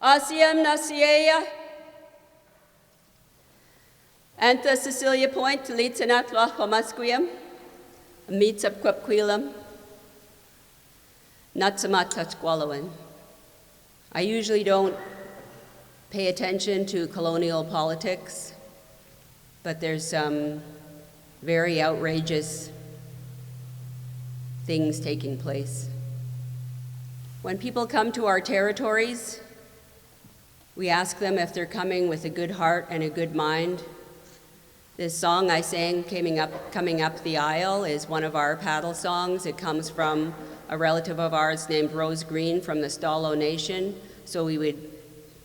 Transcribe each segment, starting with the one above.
Asiam Nasieya, Anta Cecilia Point, Lieutenant Lachomasquiam, Meetsap Quapquilam, Natsamat Tachqualawan. I usually don't pay attention to colonial politics, but there's some very outrageous things taking place. When people come to our territories, we ask them if they're coming with a good heart and a good mind. This song I sang coming up the aisle is one of our paddle songs. It comes from a relative of ours named Rose Green from the Stalo Nation. So we would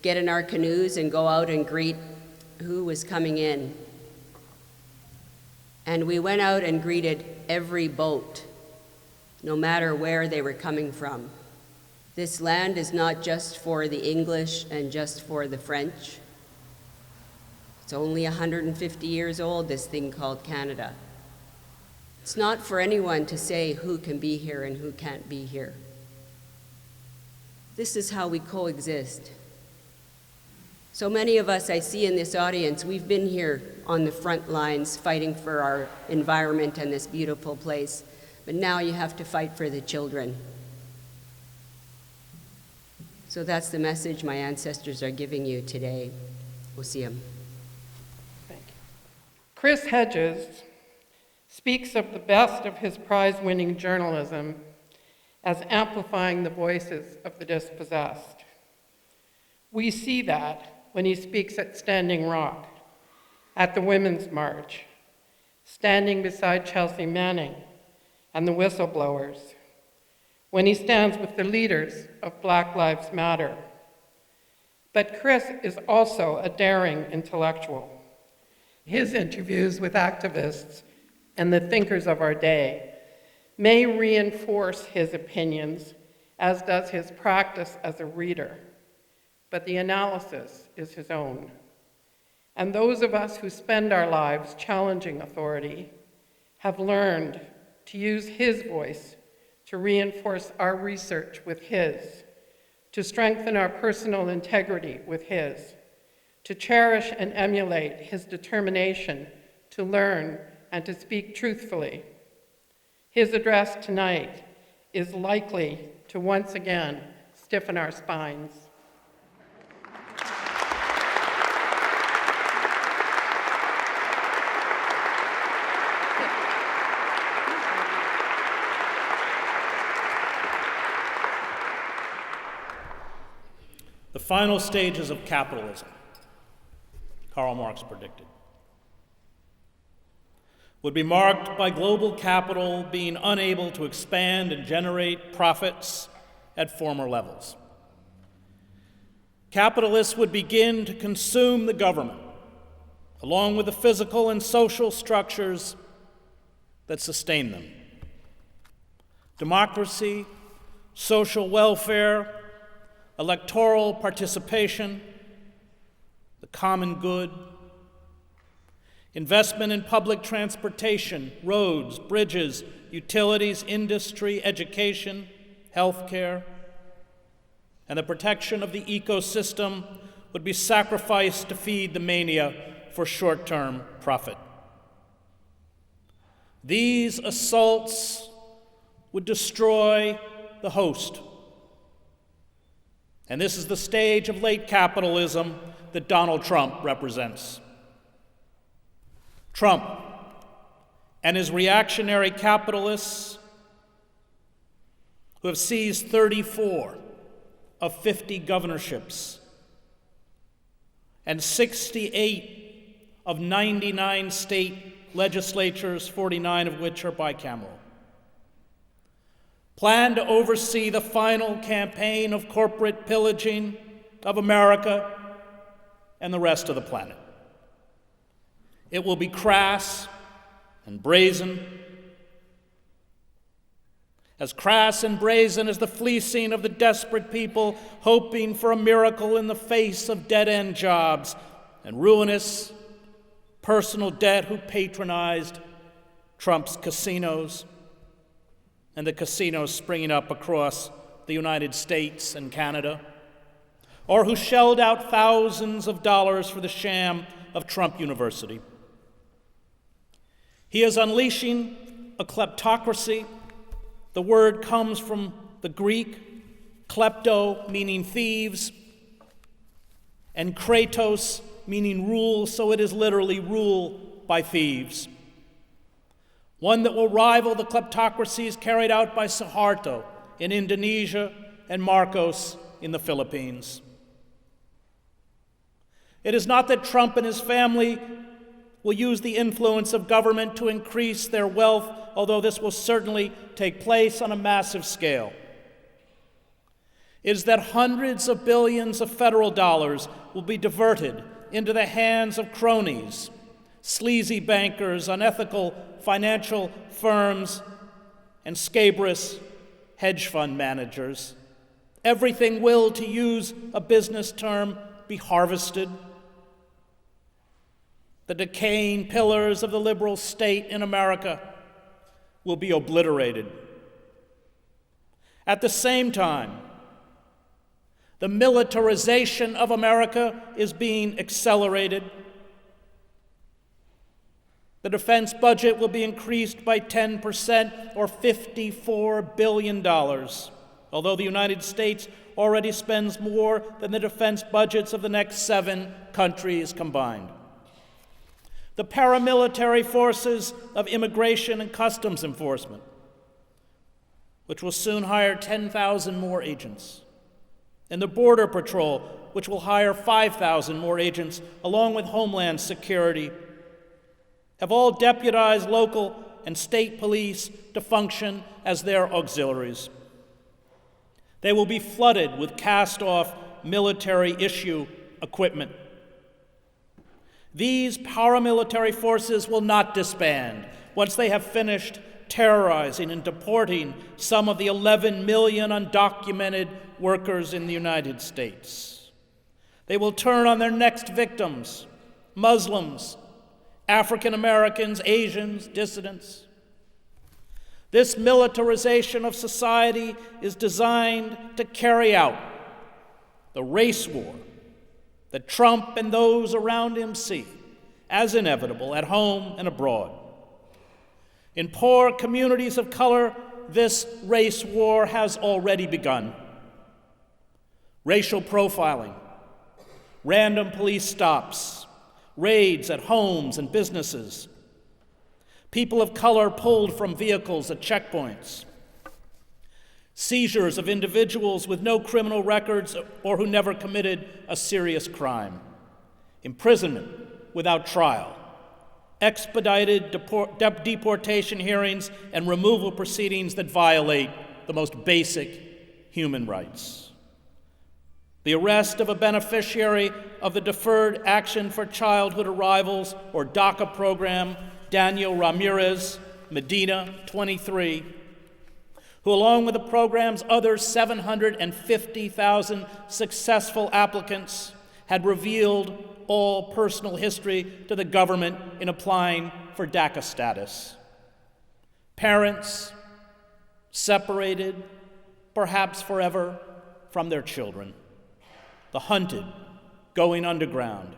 get in our canoes and go out and greet who was coming in. And we went out and greeted every boat, no matter where they were coming from. This land is not just for the English and just for the French. It's only 150 years old, this thing called Canada. It's not for anyone to say who can be here and who can't be here. This is how we coexist. So many of us I see in this audience, we've been here on the front lines fighting for our environment and this beautiful place, but now you have to fight for the children. So that's the message my ancestors are giving you today. We'll see them. Thank you. Chris Hedges speaks of the best of his prize-winning journalism as amplifying the voices of the dispossessed. We see that when he speaks at Standing Rock, at the Women's March, standing beside Chelsea Manning and the whistleblowers, when he stands with the leaders of Black Lives Matter. But Chris is also a daring intellectual. His interviews with activists and the thinkers of our day may reinforce his opinions, as does his practice as a reader, but the analysis is his own. And those of us who spend our lives challenging authority have learned to use his voice to reinforce our research with his, to strengthen our personal integrity with his, to cherish and emulate his determination to learn and to speak truthfully. His address tonight is likely to once again stiffen our spines. The final stages of capitalism, Karl Marx predicted, would be marked by global capital being unable to expand and generate profits at former levels. Capitalists would begin to consume the government, along with the physical and social structures that sustain them. Democracy, social welfare, electoral participation, the common good, investment in public transportation, roads, bridges, utilities, industry, education, healthcare, and the protection of the ecosystem would be sacrificed to feed the mania for short-term profit. These assaults would destroy the host. And this is the stage of late capitalism that Donald Trump represents. Trump and his reactionary capitalists, who have seized 34 of 50 governorships and 68 of 99 state legislatures, 49 of which are bicameral, plan to oversee the final campaign of corporate pillaging of America and the rest of the planet. It will be crass and brazen, as crass and brazen as the fleecing of the desperate people hoping for a miracle in the face of dead-end jobs and ruinous personal debt who patronized Trump's casinos and the casinos springing up across the United States and Canada. or who shelled out thousands of dollars for the sham of Trump University. He is unleashing a kleptocracy. The word comes from the Greek, klepto meaning thieves, and kratos meaning rule, so it is literally rule by thieves. One that will rival the kleptocracies carried out by Suharto in Indonesia and Marcos in the Philippines. It is not that Trump and his family will use the influence of government to increase their wealth, although this will certainly take place on a massive scale. It is that hundreds of billions of federal dollars will be diverted into the hands of cronies, sleazy bankers, unethical financial firms, and scabrous hedge fund managers. Everything will, to use a business term, be harvested. The decaying pillars of the liberal state in America will be obliterated. At the same time, the militarization of America is being accelerated. The defense budget will be increased by 10%, or $54 billion, although the United States already spends more than the defense budgets of the next 7 countries combined. The paramilitary forces of Immigration and Customs Enforcement, which will soon hire 10,000 more agents, and the Border Patrol, which will hire 5,000 more agents, along with Homeland Security, have all deputized local and state police to function as their auxiliaries. They will be flooded with cast-off military-issue equipment. These paramilitary forces will not disband once they have finished terrorizing and deporting some of the 11 million undocumented workers in the United States. They will turn on their next victims, Muslims, African Americans, Asians, dissidents. This militarization of society is designed to carry out the race war that Trump and those around him see as inevitable at home and abroad. In poor communities of color, this race war has already begun. Racial profiling, random police stops, raids at homes and businesses, people of color pulled from vehicles at checkpoints, seizures of individuals with no criminal records or who never committed a serious crime, imprisonment without trial, expedited deportation hearings and removal proceedings that violate the most basic human rights. The arrest of a beneficiary of the Deferred Action for Childhood Arrivals, or DACA program, Daniel Ramirez Medina, 23, who, along with the program's other 750,000 successful applicants, had revealed all personal history to the government in applying for DACA status. Parents separated, perhaps forever, from their children. The hunted going underground,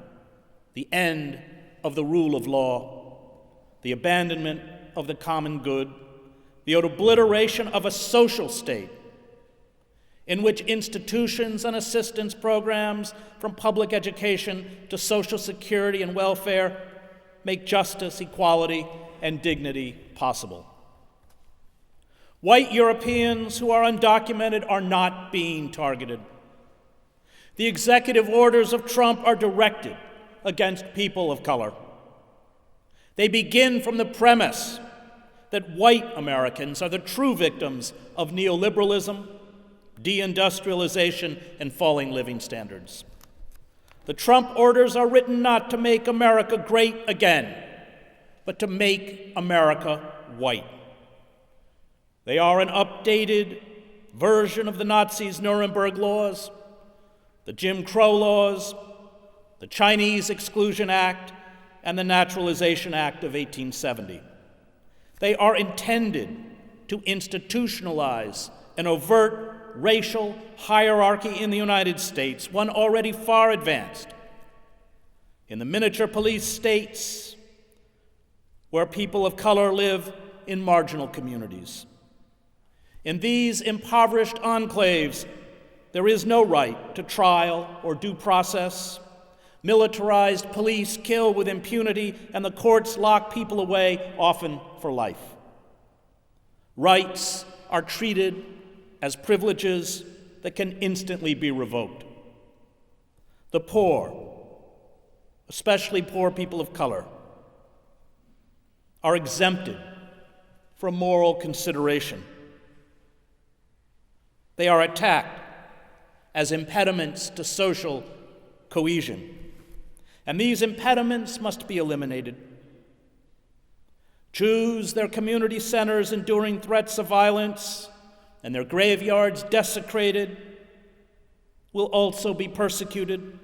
the end of the rule of law, the abandonment of the common good, the obliteration of a social state in which institutions and assistance programs, from public education to Social Security and welfare, make justice, equality, and dignity possible. White Europeans who are undocumented are not being targeted. The executive orders of Trump are directed against people of color. They begin from the premise that white Americans are the true victims of neoliberalism, deindustrialization, and falling living standards. The Trump orders are written not to make America great again, but to make America white. They are an updated version of the Nazis' Nuremberg laws, the Jim Crow laws, the Chinese Exclusion Act, and the Naturalization Act of 1870. They are intended to institutionalize an overt racial hierarchy in the United States, one already far advanced in the miniature police states where people of color live in marginal communities. In these impoverished enclaves, there is no right to trial or due process. Militarized police kill with impunity, and the courts lock people away, often for life. Rights are treated as privileges that can instantly be revoked. The poor, especially poor people of color, are exempted from moral consideration. They are attacked as impediments to social cohesion. And these impediments must be eliminated. Jews, their community centers enduring threats of violence and their graveyards desecrated, will also be persecuted.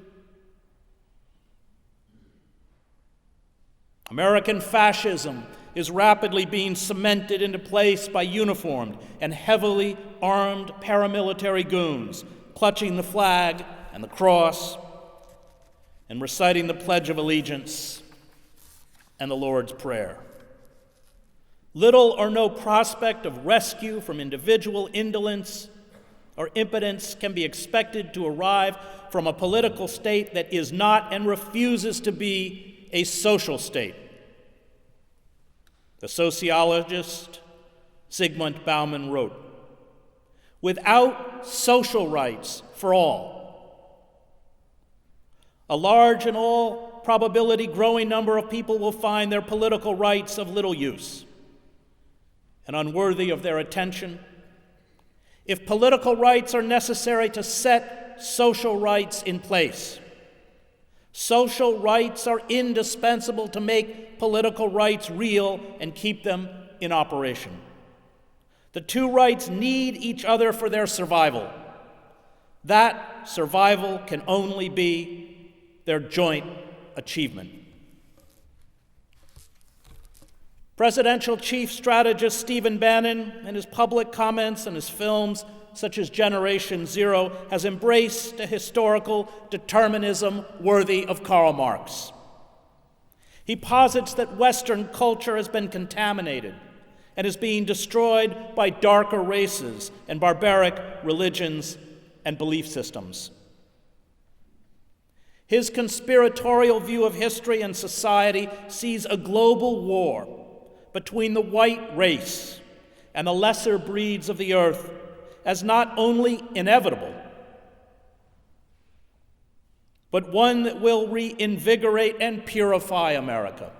American fascism is rapidly being cemented into place by uniformed and heavily armed paramilitary goons, clutching the flag and the cross and reciting the Pledge of Allegiance and the Lord's Prayer. Little or no prospect of rescue from individual indolence or impotence can be expected to arrive from a political state that is not and refuses to be a social state. The sociologist Zygmunt Bauman wrote, "Without social rights for all, a large and all probability growing number of people will find their political rights of little use and unworthy of their attention. If political rights are necessary to set social rights in place, social rights are indispensable to make political rights real and keep them in operation. The two rights need each other for their survival. That survival can only be their joint achievement." Presidential chief strategist Stephen Bannon, in his public comments and his films, such as Generation Zero, has embraced a historical determinism worthy of Karl Marx. He posits that Western culture has been contaminated and is being destroyed by darker races and barbaric religions and belief systems. His conspiratorial view of history and society sees a global war between the white race and the lesser breeds of the earth as not only inevitable, but one that will reinvigorate and purify America.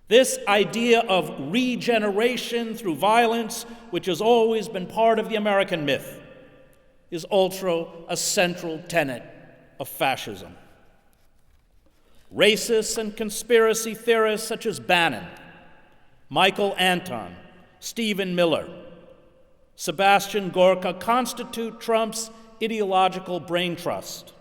This idea of regeneration through violence, which has always been part of the American myth, is also a central tenet of fascism. Racists and conspiracy theorists such as Bannon, Michael Anton, Stephen Miller, Sebastian Gorka constitute Trump's ideological brain trust.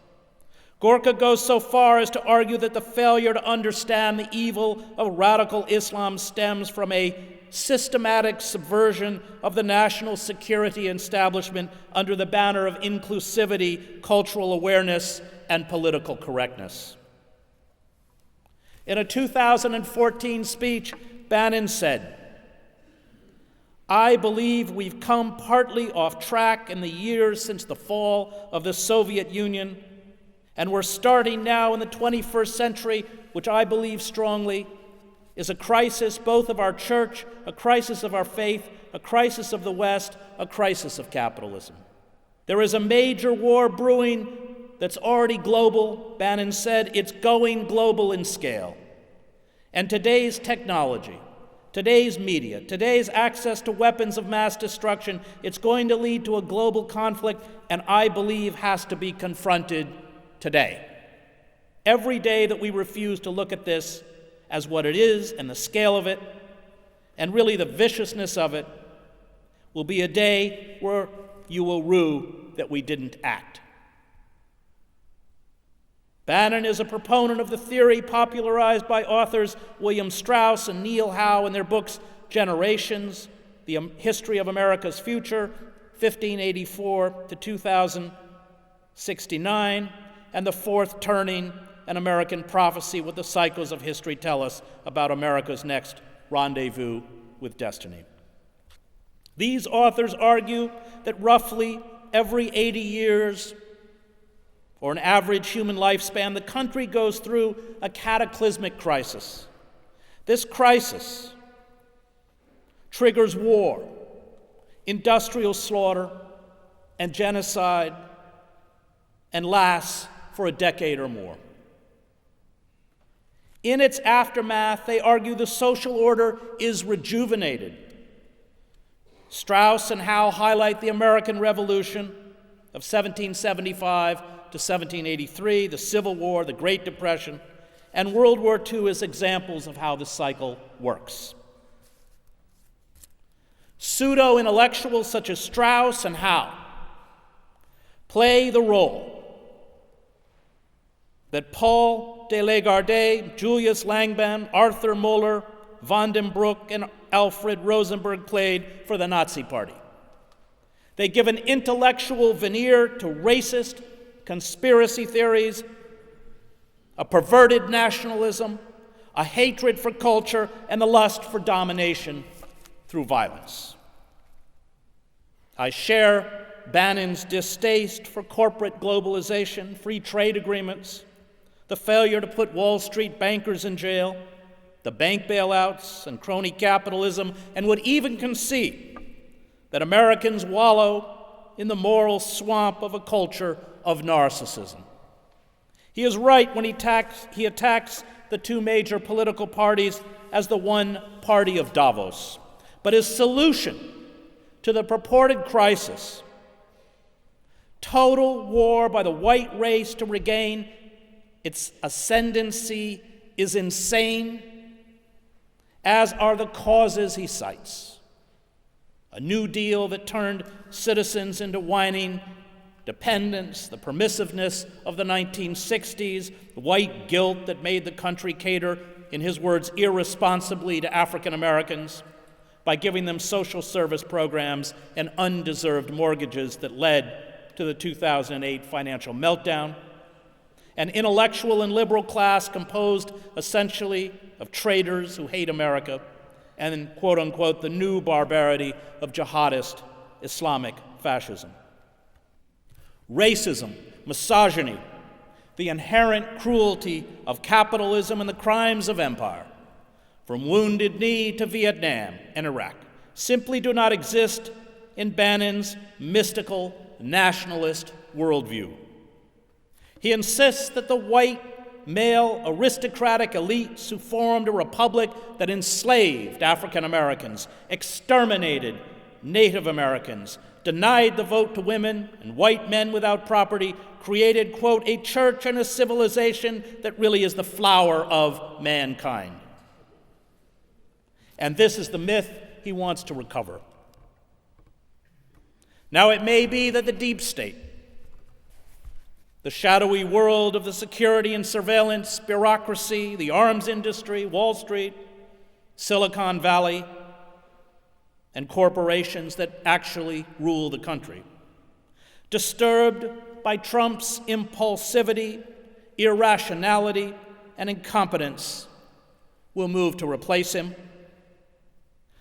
Gorka goes so far as to argue that the failure to understand the evil of radical Islam stems from a systematic subversion of the national security establishment under the banner of inclusivity, cultural awareness, and political correctness. In a 2014 speech, Bannon said, "I believe we've come partly off track in the years since the fall of the Soviet Union, and we're starting now in the 21st century, which I believe strongly is a crisis both of our church, a crisis of our faith, a crisis of the West, a crisis of capitalism. There is a major war brewing that's already global," Bannon said. "It's going global in scale. And today's technology, today's media, today's access to weapons of mass destruction, it's going to lead to a global conflict, and I believe has to be confronted today. Every day that we refuse to look at this as what it is and the scale of it, and really the viciousness of it, will be a day where you will rue that we didn't act." Bannon is a proponent of the theory popularized by authors William Strauss and Neil Howe in their books Generations, The History of America's Future, 1584 to 2069, and the fourth turning, an American prophecy, what the cycles of history tell us about America's next rendezvous with destiny. These authors argue that roughly every 80 years, or an average human lifespan, the country goes through a cataclysmic crisis. This crisis triggers war, industrial slaughter, and genocide, and lasts for a decade or more. In its aftermath, they argue the social order is rejuvenated. Strauss and Howe highlight the American Revolution of 1775 to 1783, the Civil War, the Great Depression, and World War II as examples of how the cycle works. Pseudo-intellectuals such as Strauss and Howe play the role that Paul de Lagarde, Julius Langbaum, Arthur Moeller, von den Broek, and Alfred Rosenberg played for the Nazi Party. They give an intellectual veneer to racist conspiracy theories, a perverted nationalism, a hatred for culture, and the lust for domination through violence. I share Bannon's distaste for corporate globalization, free trade agreements, the failure to put Wall Street bankers in jail, the bank bailouts and crony capitalism, and would even concede that Americans wallow in the moral swamp of a culture of narcissism. He is right when he attacks the two major political parties as the one party of Davos. But his solution to the purported crisis, total war by the white race to regain its ascendancy, is insane, as are the causes he cites. A New Deal that turned citizens into whining dependents, the permissiveness of the 1960s, the white guilt that made the country cater, in his words, irresponsibly to African Americans by giving them social service programs and undeserved mortgages that led to the 2008 financial meltdown. An intellectual and liberal class composed essentially of traitors who hate America, and, quote unquote, the new barbarity of jihadist Islamic fascism. Racism, misogyny, the inherent cruelty of capitalism and the crimes of empire, from Wounded Knee to Vietnam and Iraq, simply do not exist in Bannon's mystical nationalist worldview. He insists that the white, male, aristocratic elites who formed a republic that enslaved African Americans, exterminated Native Americans, denied the vote to women and white men without property, created, quote, a church and a civilization that really is the flower of mankind. And this is the myth he wants to recover. Now, it may be that the deep state, the shadowy world of the security and surveillance bureaucracy, the arms industry, Wall Street, Silicon Valley, and corporations that actually rule the country, disturbed by Trump's impulsivity, irrationality, and incompetence, will move to replace him.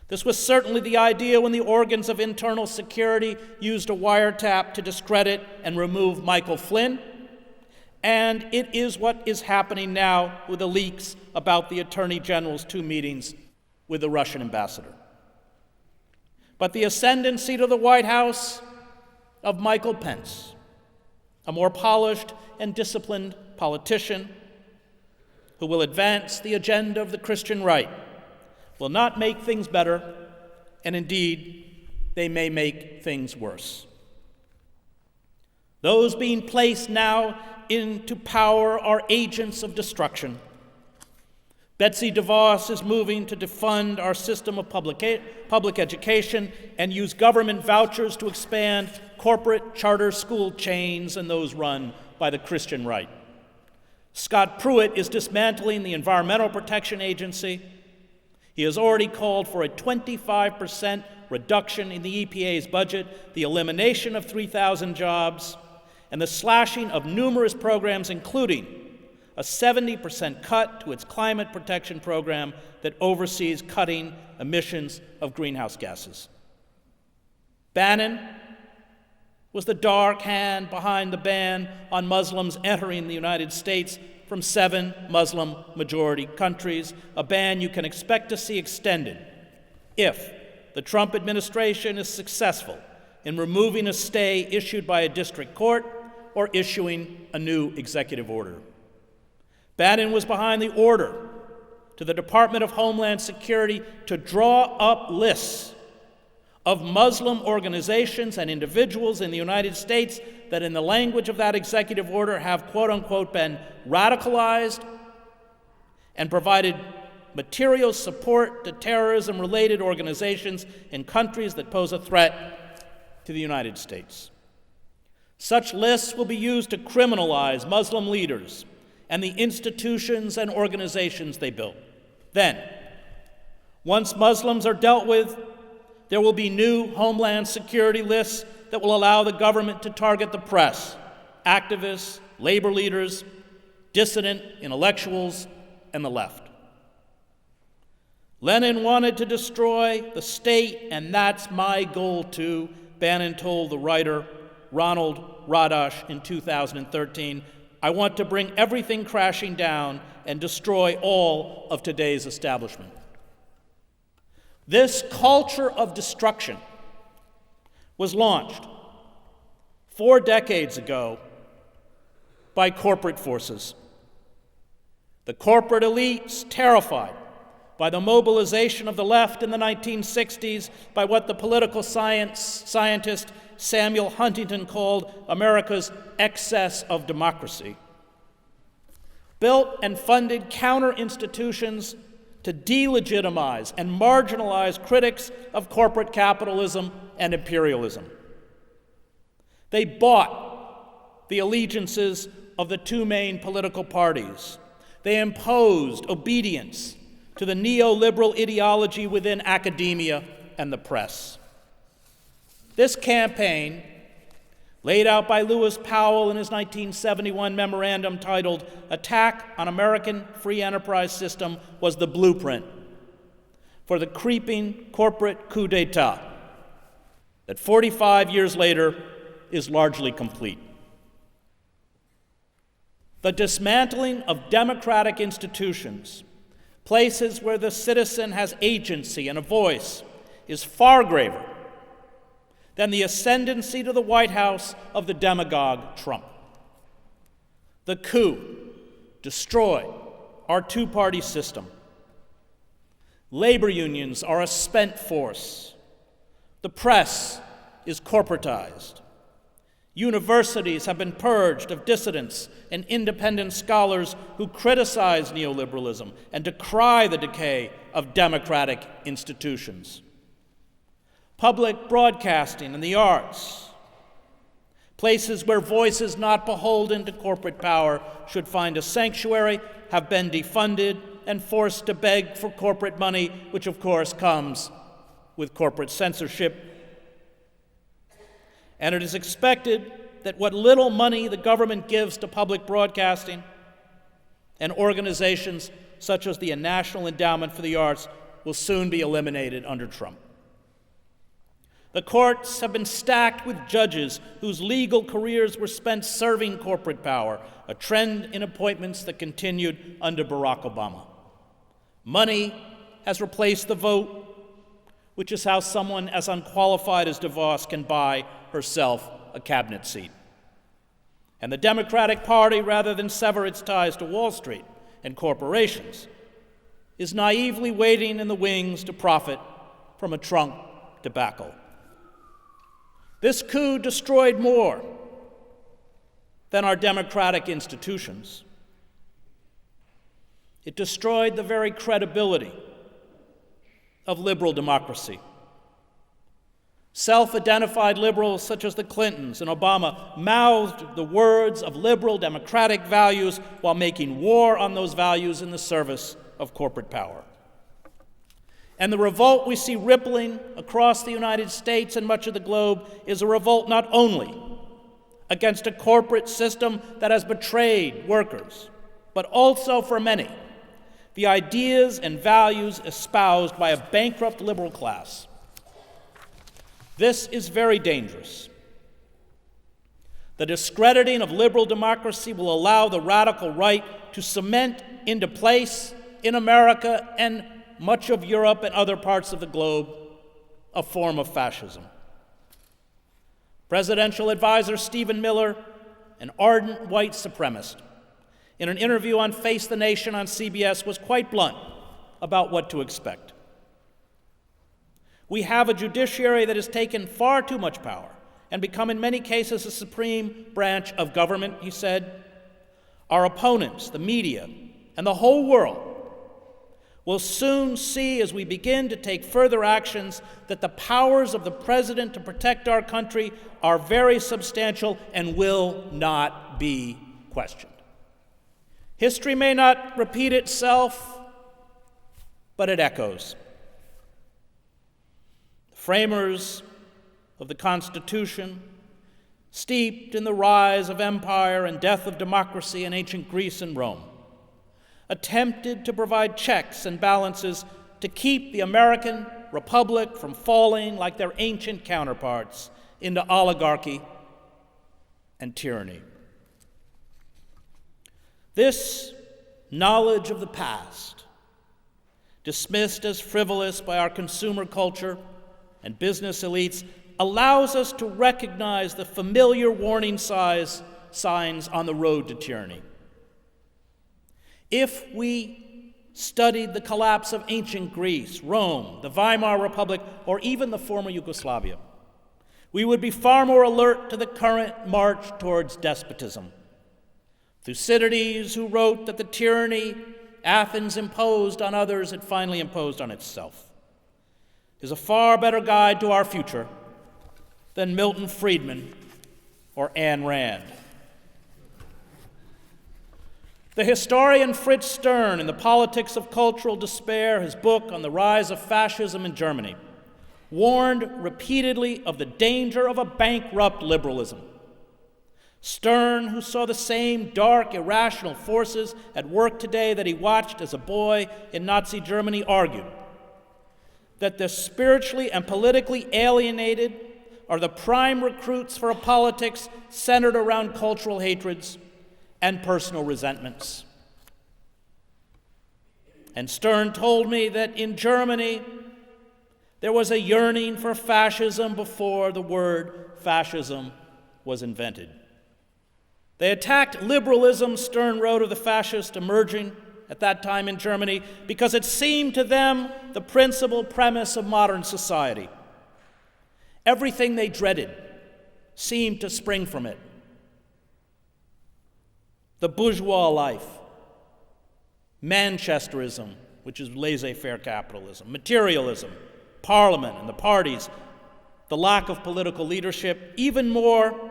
This was certainly the idea when the organs of internal security used a wiretap to discredit and remove Michael Flynn, and it is what is happening now with the leaks about the Attorney General's 2 meetings with the Russian ambassador. But the ascendancy to the White House of Michael Pence, a more polished and disciplined politician who will advance the agenda of the Christian right, will not make things better, and indeed, they may make things worse. Those being placed now into power are agents of destruction. Betsy DeVos is moving to defund our system of public education and use government vouchers to expand corporate charter school chains and those run by the Christian right. Scott Pruitt is dismantling the Environmental Protection Agency. He has already called for a 25% reduction in the EPA's budget, the elimination of 3,000 jobs, and the slashing of numerous programs, including a 70% cut to its climate protection program that oversees cutting emissions of greenhouse gases. Bannon was the dark hand behind the ban on Muslims entering the United States from 7 Muslim-majority countries, a ban you can expect to see extended if the Trump administration is successful in removing a stay issued by a district court or issuing a new executive order. Bannon was behind the order to the Department of Homeland Security to draw up lists of Muslim organizations and individuals in the United States that, in the language of that executive order, have quote-unquote been radicalized and provided material support to terrorism-related organizations in countries that pose a threat to the United States. Such lists will be used to criminalize Muslim leaders and the institutions and organizations they built. Then, once Muslims are dealt with, there will be new Homeland Security lists that will allow the government to target the press, activists, labor leaders, dissident intellectuals, and the left. Lenin wanted to destroy the state, and that's my goal too, Bannon told the writer Ronald Radosh in 2013. I want to bring everything crashing down and destroy all of today's establishment. This culture of destruction was launched 4 decades ago by corporate forces. The corporate elites, terrified by the mobilization of the left in the 1960s, by what the political scientist Samuel Huntington called America's excess of democracy, built and funded counter-institutions to delegitimize and marginalize critics of corporate capitalism and imperialism. They bought the allegiances of the 2 main political parties. They imposed obedience to the neoliberal ideology within academia and the press. This campaign, laid out by Lewis Powell in his 1971 memorandum titled Attack on American Free Enterprise System, was the blueprint for the creeping corporate coup d'etat that 45 years later is largely complete. The dismantling of democratic institutions, places where the citizen has agency and a voice, is far graver than the ascendancy to the White House of the demagogue Trump. The coup destroyed our 2-party system. Labor unions are a spent force. The press is corporatized. Universities have been purged of dissidents and independent scholars who criticize neoliberalism and decry the decay of democratic institutions. Public broadcasting and the arts, places where voices not beholden to corporate power should find a sanctuary, have been defunded and forced to beg for corporate money, which of course comes with corporate censorship. And it is expected that what little money the government gives to public broadcasting and organizations such as the National Endowment for the Arts will soon be eliminated under Trump. The courts have been stacked with judges whose legal careers were spent serving corporate power, a trend in appointments that continued under Barack Obama. Money has replaced the vote, which is how someone as unqualified as DeVos can buy herself a cabinet seat. And the Democratic Party, rather than sever its ties to Wall Street and corporations, is naively waiting in the wings to profit from a Trump debacle. This coup destroyed more than our democratic institutions. It destroyed the very credibility of liberal democracy. Self-identified liberals such as the Clintons and Obama mouthed the words of liberal democratic values while making war on those values in the service of corporate power. And the revolt we see rippling across the United States and much of the globe is a revolt not only against a corporate system that has betrayed workers, but also, for many, the ideas and values espoused by a bankrupt liberal class. This is very dangerous. The discrediting of liberal democracy will allow the radical right to cement into place in America and much of Europe and other parts of the globe a form of fascism. Presidential advisor Stephen Miller, an ardent white supremacist, in an interview on Face the Nation on CBS, was quite blunt about what to expect. We have a judiciary that has taken far too much power and become in many cases a supreme branch of government, he said. Our opponents, the media, and the whole world will soon see, as we begin to take further actions, that the powers of the president to protect our country are very substantial and will not be questioned. History may not repeat itself, but it echoes. The framers of the Constitution, steeped in the rise of empire and death of democracy in ancient Greece and Rome, attempted to provide checks and balances to keep the American republic from falling like their ancient counterparts into oligarchy and tyranny. This knowledge of the past, dismissed as frivolous by our consumer culture and business elites, allows us to recognize the familiar warning signs on the road to tyranny. If we studied the collapse of ancient Greece, Rome, the Weimar Republic, or even the former Yugoslavia, we would be far more alert to the current march towards despotism. Thucydides, who wrote that the tyranny Athens imposed on others, it finally imposed on itself, is a far better guide to our future than Milton Friedman or Ayn Rand. The historian Fritz Stern, in The Politics of Cultural Despair, his book on the rise of fascism in Germany, warned repeatedly of the danger of a bankrupt liberalism. Stern, who saw the same dark, irrational forces at work today that he watched as a boy in Nazi Germany, argued that the spiritually and politically alienated are the prime recruits for a politics centered around cultural hatreds and personal resentments. And Stern told me that in Germany, there was a yearning for fascism before the word fascism was invented. They attacked liberalism, Stern wrote of the fascists emerging at that time in Germany, because it seemed to them the principal premise of modern society. Everything they dreaded seemed to spring from it. The bourgeois life, Manchesterism, which is laissez-faire capitalism, materialism, Parliament and the parties, the lack of political leadership, even more,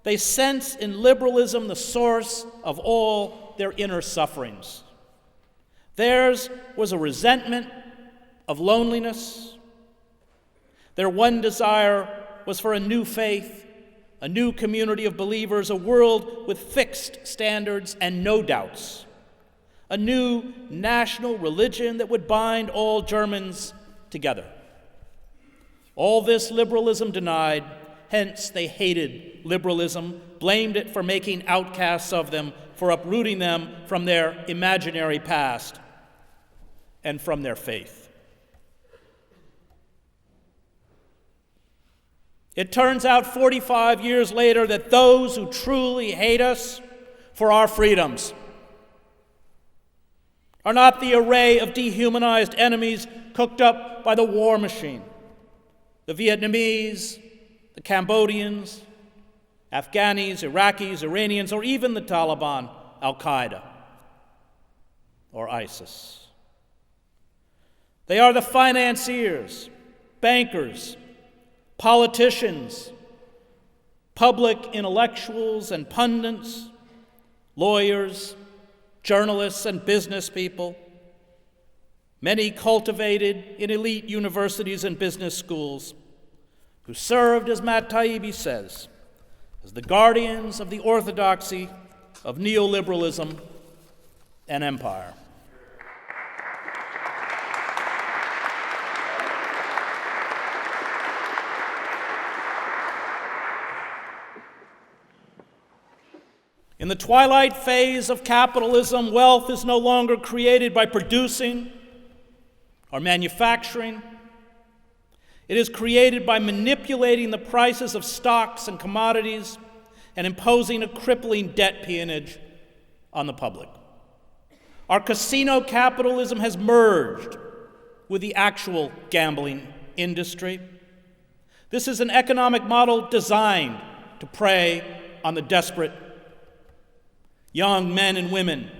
they sense in liberalism the source of all their inner sufferings. Theirs was a resentment of loneliness. Their one desire was for a new faith, a new community of believers, a world with fixed standards and no doubts, a new national religion that would bind all Germans together. All this liberalism denied, hence they hated liberalism, blamed it for making outcasts of them, for uprooting them from their imaginary past and from their faith. It turns out 45 years later that those who truly hate us for our freedoms are not the array of dehumanized enemies cooked up by the war machine, the Vietnamese, the Cambodians, Afghanis, Iraqis, Iranians, or even the Taliban, Al-Qaeda, or ISIS. They are the financiers, bankers, politicians, public intellectuals and pundits, lawyers, journalists and business people, many cultivated in elite universities and business schools, who served, as Matt Taibbi says, as the guardians of the orthodoxy of neoliberalism and empire. In the twilight phase of capitalism, wealth is no longer created by producing or manufacturing. It is created by manipulating the prices of stocks and commodities and imposing a crippling debt peonage on the public. Our casino capitalism has merged with the actual gambling industry. This is an economic model designed to prey on the desperate. Young men and women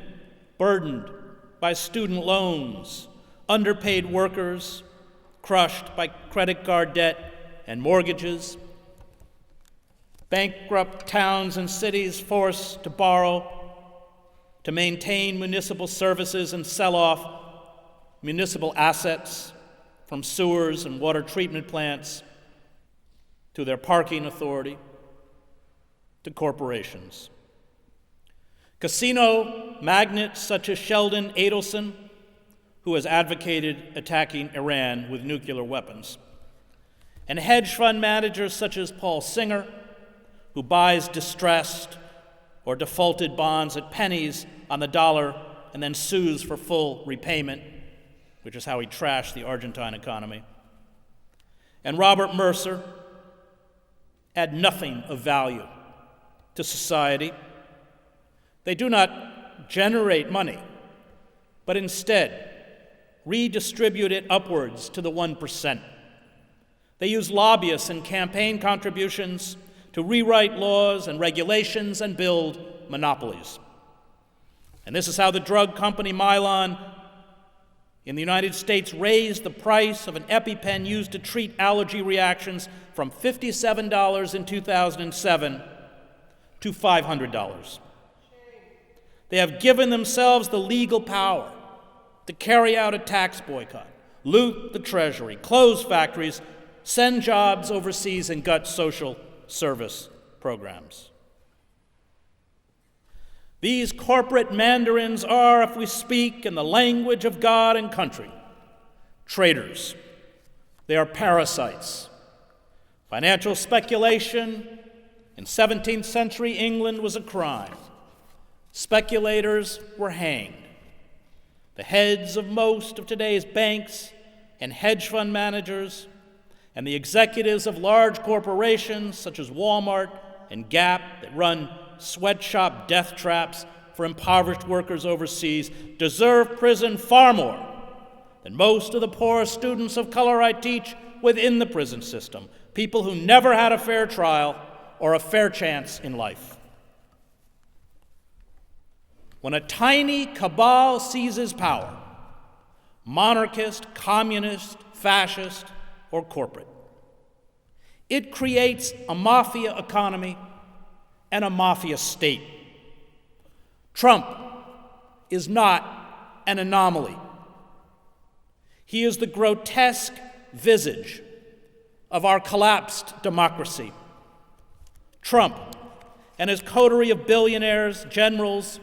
burdened by student loans, underpaid workers crushed by credit card debt and mortgages, bankrupt towns and cities forced to borrow to maintain municipal services and sell off municipal assets, from sewers and water treatment plants to their parking authority to corporations. Casino magnates such as Sheldon Adelson, who has advocated attacking Iran with nuclear weapons, and hedge fund managers such as Paul Singer, who buys distressed or defaulted bonds at pennies on the dollar and then sues for full repayment, which is how he trashed the Argentine economy, and Robert Mercer add nothing of value to society. They do not generate money, but instead redistribute it upwards to the 1%. They use lobbyists and campaign contributions to rewrite laws and regulations and build monopolies. And this is how the drug company Mylan in the United States raised the price of an EpiPen used to treat allergy reactions from $57 in 2007 to $500. They have given themselves the legal power to carry out a tax boycott, loot the treasury, close factories, send jobs overseas, and gut social service programs. These corporate mandarins are, if we speak in the language of God and country, traitors. They are parasites. Financial speculation in 17th century England was a crime. Speculators were hanged. The heads of most of today's banks and hedge fund managers and the executives of large corporations such as Walmart and Gap that run sweatshop death traps for impoverished workers overseas deserve prison far more than most of the poor students of color I teach within the prison system, people who never had a fair trial or a fair chance in life. When a tiny cabal seizes power, monarchist, communist, fascist, or corporate, it creates a mafia economy and a mafia state. Trump is not an anomaly. He is the grotesque visage of our collapsed democracy. Trump and his coterie of billionaires, generals,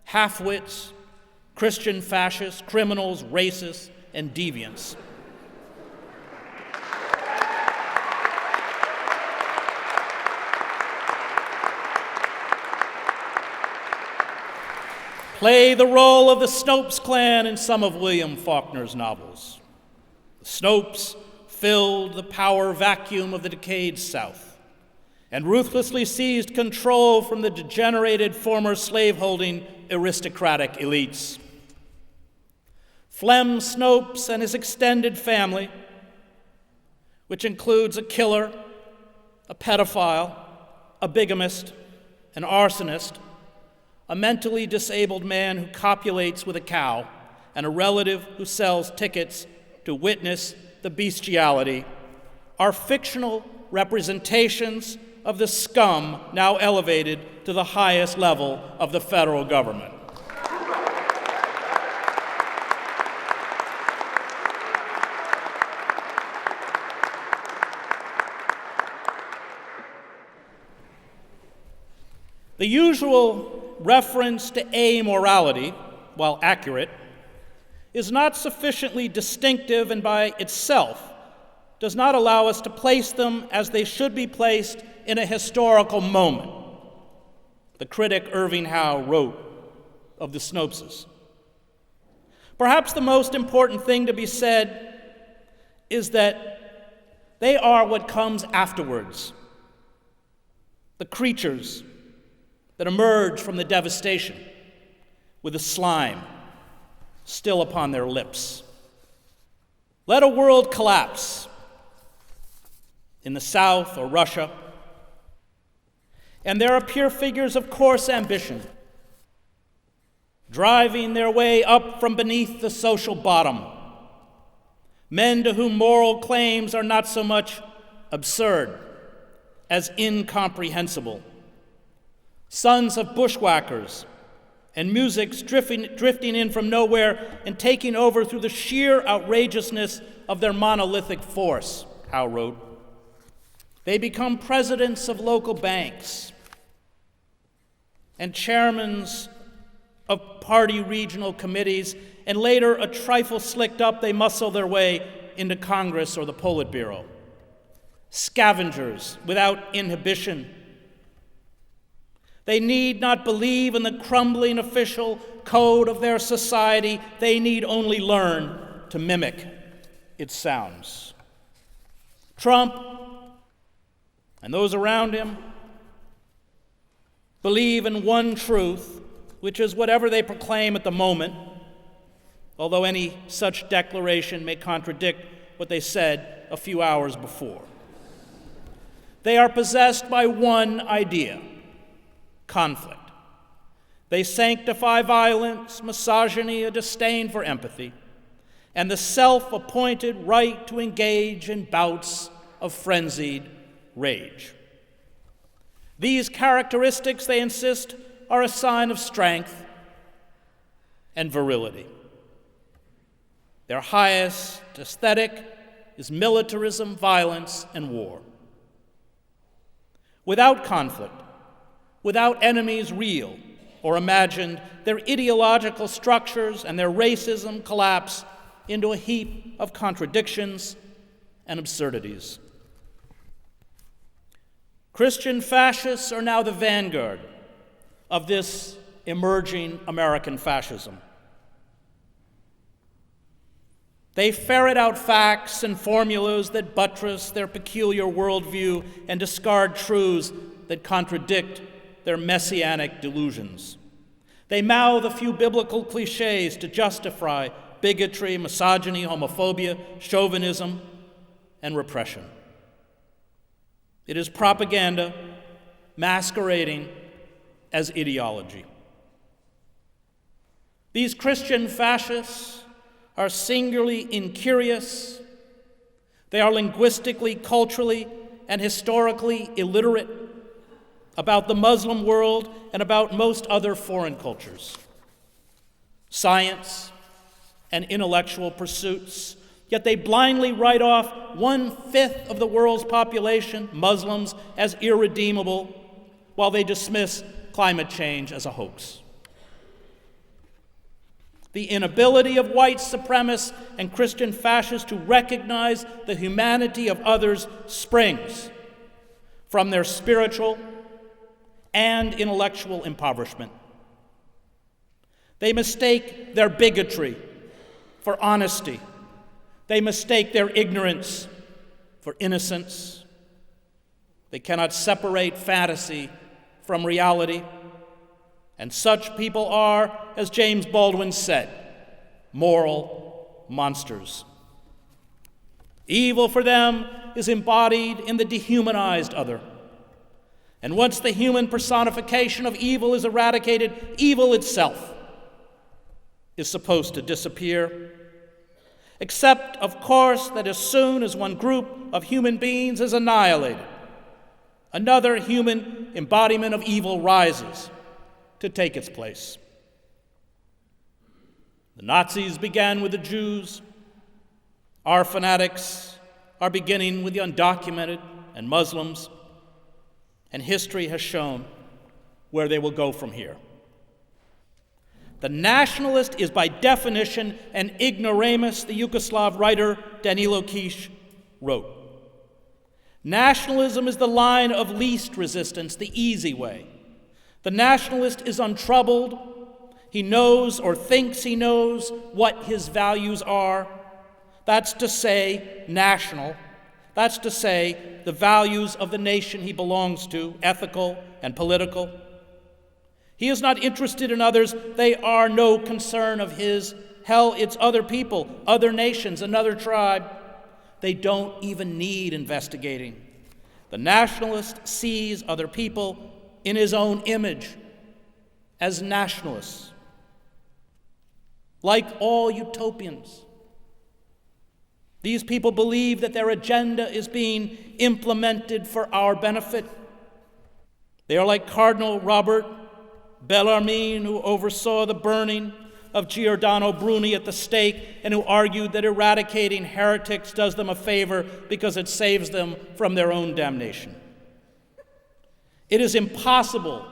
half-wits, Christian fascists, criminals, racists, and deviants. Play the role of the Snopes clan in some of William Faulkner's novels. The Snopes filled the power vacuum of the decayed South and ruthlessly seized control from the degenerated former slaveholding aristocratic elites. Flem Snopes and his extended family, which includes a killer, a pedophile, a bigamist, an arsonist, a mentally disabled man who copulates with a cow, and a relative who sells tickets to witness the bestiality, are fictional representations of the scum now elevated to the highest level of the federal government. The usual reference to amorality, while accurate, is not sufficiently distinctive and by itself does not allow us to place them as they should be placed in a historical moment. The critic Irving Howe wrote of the Snopes. Perhaps the most important thing to be said is that they are what comes afterwards, the creatures that emerge from the devastation with the slime still upon their lips. Let a world collapse in the South or Russia, and there appear figures of coarse ambition, driving their way up from beneath the social bottom, men to whom moral claims are not so much absurd as incomprehensible, sons of bushwhackers and musics drifting in from nowhere and taking over through the sheer outrageousness of their monolithic force, Howe wrote. They become presidents of local banks and chairmen of party regional committees, and later, a trifle slicked up, they muscle their way into Congress or the Politburo. Scavengers without inhibition. They need not believe in the crumbling official code of their society. They need only learn to mimic its sounds. Trump and those around him believe in one truth, which is whatever they proclaim at the moment, although any such declaration may contradict what they said a few hours before. They are possessed by one idea: conflict. They sanctify violence, misogyny, a disdain for empathy, and the self-appointed right to engage in bouts of frenzied rage. These characteristics, they insist, are a sign of strength and virility. Their highest aesthetic is militarism, violence, and war. Without conflict, without enemies real or imagined, their ideological structures and their racism collapse into a heap of contradictions and absurdities. Christian fascists are now the vanguard of this emerging American fascism. They ferret out facts and formulas that buttress their peculiar worldview and discard truths that contradict their messianic delusions. They mouth a few biblical cliches to justify bigotry, misogyny, homophobia, chauvinism, and repression. It is propaganda masquerading as ideology. These Christian fascists are singularly incurious. They are linguistically, culturally, and historically illiterate about the Muslim world and about most other foreign cultures, science, and intellectual pursuits, yet they blindly write off 1/5 of the world's population, Muslims, as irredeemable, while they dismiss climate change as a hoax. The inability of white supremacists and Christian fascists to recognize the humanity of others springs from their spiritual and intellectual impoverishment. They mistake their bigotry for honesty. They mistake their ignorance for innocence. They cannot separate fantasy from reality. And such people are, as James Baldwin said, moral monsters. Evil for them is embodied in the dehumanized other. And once the human personification of evil is eradicated, evil itself is supposed to disappear. Except, of course, that as soon as one group of human beings is annihilated, another human embodiment of evil rises to take its place. The Nazis began with the Jews. Our fanatics are beginning with the undocumented and Muslims. And history has shown where they will go from here. The nationalist is by definition an ignoramus, the Yugoslav writer Danilo Kiš wrote. Nationalism is the line of least resistance, the easy way. The nationalist is untroubled. He knows or thinks he knows what his values are. That's to say, national. That's to say, the values of the nation he belongs to, ethical and political. He is not interested in others. They are no concern of his. Hell, it's other people, other nations, another tribe. They don't even need investigating. The nationalist sees other people in his own image as nationalists. Like all utopians, these people believe that their agenda is being implemented for our benefit. They are like Cardinal Robert Bellarmine, who oversaw the burning of Giordano Bruni at the stake and who argued that eradicating heretics does them a favor because it saves them from their own damnation. It is impossible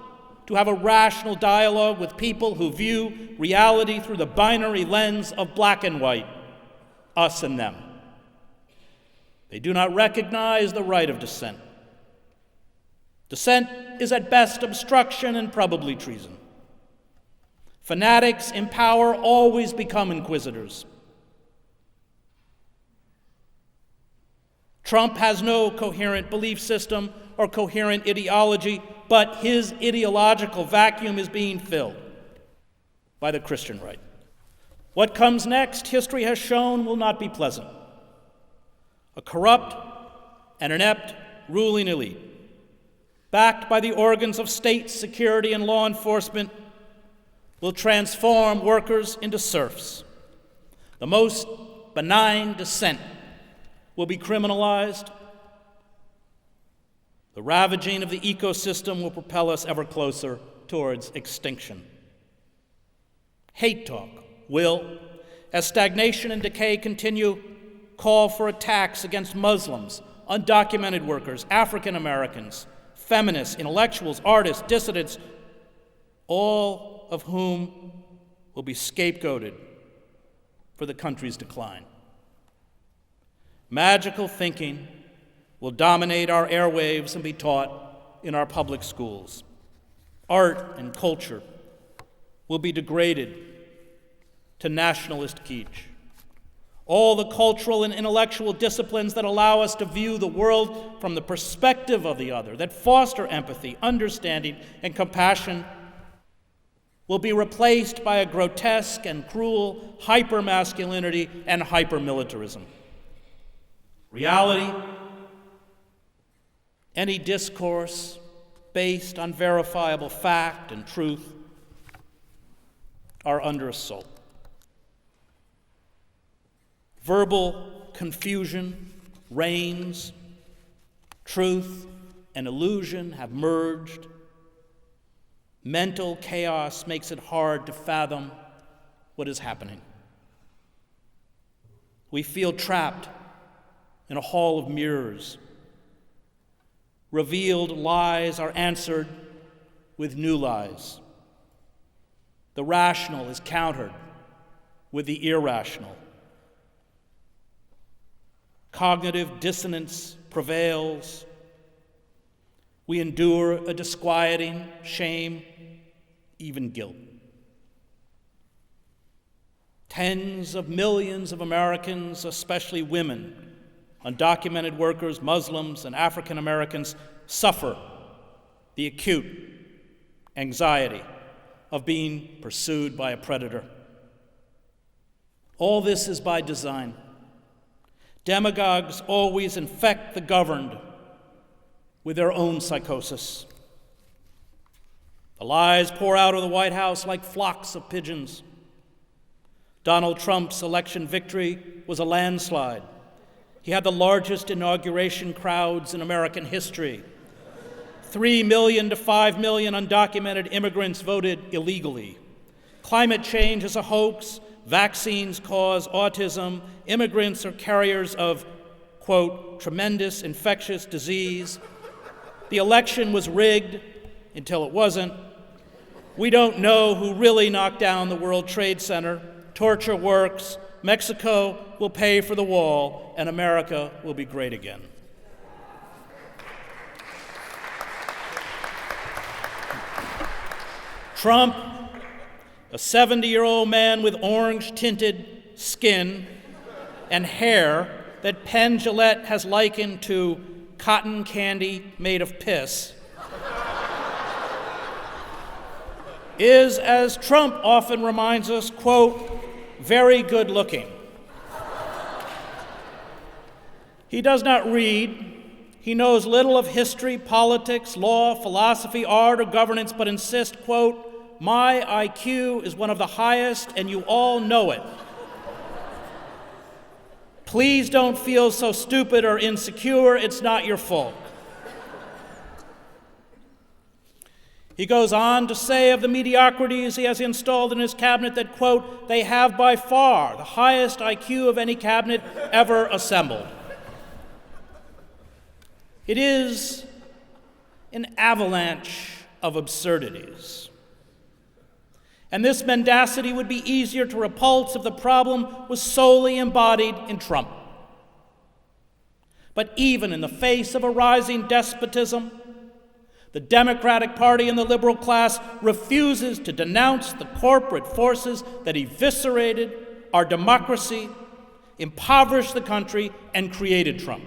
to have a rational dialogue with people who view reality through the binary lens of black and white, us and them. They do not recognize the right of dissent. Dissent is at best obstruction and probably treason. Fanatics in power always become inquisitors. Trump has no coherent belief system or coherent ideology, but his ideological vacuum is being filled by the Christian right. What comes next, history has shown, will not be pleasant. A corrupt and inept ruling elite, backed by the organs of state security and law enforcement, will transform workers into serfs. The most benign dissent will be criminalized. The ravaging of the ecosystem will propel us ever closer towards extinction. Hate talk will, as stagnation and decay continue, call for attacks against Muslims, undocumented workers, African Americans, feminists, intellectuals, artists, dissidents, all of whom will be scapegoated for the country's decline. Magical thinking will dominate our airwaves and be taught in our public schools. Art and culture will be degraded to nationalist kitsch. All the cultural and intellectual disciplines that allow us to view the world from the perspective of the other, that foster empathy, understanding, and compassion, will be replaced by a grotesque and cruel hyper-masculinity and hyper-militarism. Reality, any discourse based on verifiable fact and truth, are under assault. Verbal confusion reigns. Truth and illusion have merged. Mental chaos makes it hard to fathom what is happening. We feel trapped in a hall of mirrors. Revealed lies are answered with new lies. The rational is countered with the irrational. Cognitive dissonance prevails. We endure a disquieting shame, even guilt. Tens of millions of Americans, especially women, undocumented workers, Muslims, and African Americans, suffer the acute anxiety of being pursued by a predator. All this is by design. Demagogues always infect the governed with their own psychosis. The lies pour out of the White House like flocks of pigeons. Donald Trump's election victory was a landslide. He had the largest inauguration crowds in American history. 3 million to 5 million undocumented immigrants voted illegally. Climate change is a hoax. Vaccines cause autism. Immigrants are carriers of, quote, tremendous infectious disease. The election was rigged. until it wasn't. We don't know who really knocked down the World Trade Center. Torture works. Mexico will pay for the wall, and America will be great again. Trump, a 70-year-old man with orange-tinted skin and hair that Penn Jillette has likened to cotton candy made of piss, is, as Trump often reminds us, quote, very good looking. He does not read. He knows little of history, politics, law, philosophy, art, or governance, but insists, quote, my IQ is one of the highest, and you all know it. Please don't feel so stupid or insecure. It's not your fault. He goes on to say of the mediocrities he has installed in his cabinet that, quote, they have by far the highest IQ of any cabinet ever assembled. It is an avalanche of absurdities. And this mendacity would be easier to repulse if the problem was solely embodied in Trump. But even in the face of a rising despotism, the Democratic Party and the liberal class refuses to denounce the corporate forces that eviscerated our democracy, impoverished the country, and created Trump.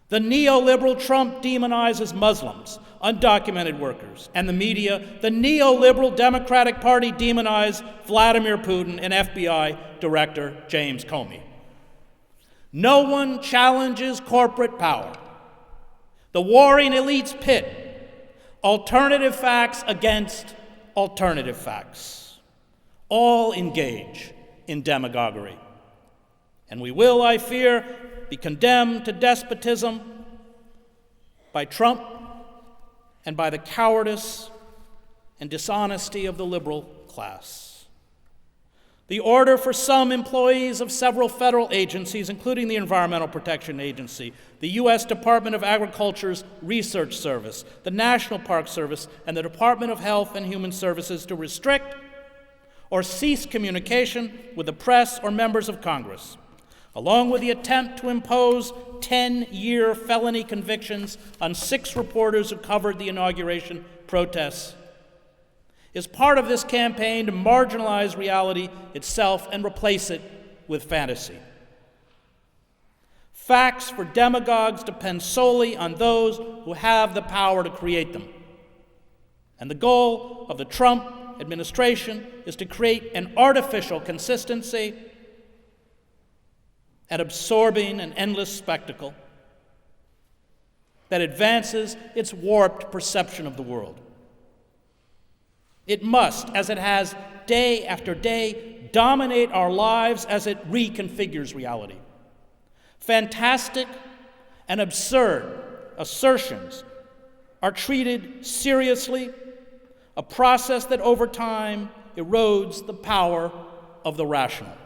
The neoliberal Trump demonizes Muslims, undocumented workers, and the media. The neoliberal Democratic Party demonized Vladimir Putin and FBI Director James Comey. No one challenges corporate power. The warring elites pit alternative facts against alternative facts. All engage in demagoguery. And we will, I fear, be condemned to despotism by Trump and by the cowardice and dishonesty of the liberal class. The order for some employees of several federal agencies, including the Environmental Protection Agency, the U.S. Department of Agriculture's Research Service, the National Park Service, and the Department of Health and Human Services to restrict or cease communication with the press or members of Congress, along with the attempt to impose 10-year felony convictions on 6 reporters who covered the inauguration protests, is part of this campaign to marginalize reality itself and replace it with fantasy. Facts for demagogues depend solely on those who have the power to create them. And the goal of the Trump administration is to create an artificial consistency, an absorbing and endless spectacle that advances its warped perception of the world. It must, as it has day after day, dominate our lives as it reconfigures reality. Fantastic and absurd assertions are treated seriously, a process that over time erodes the power of the rational.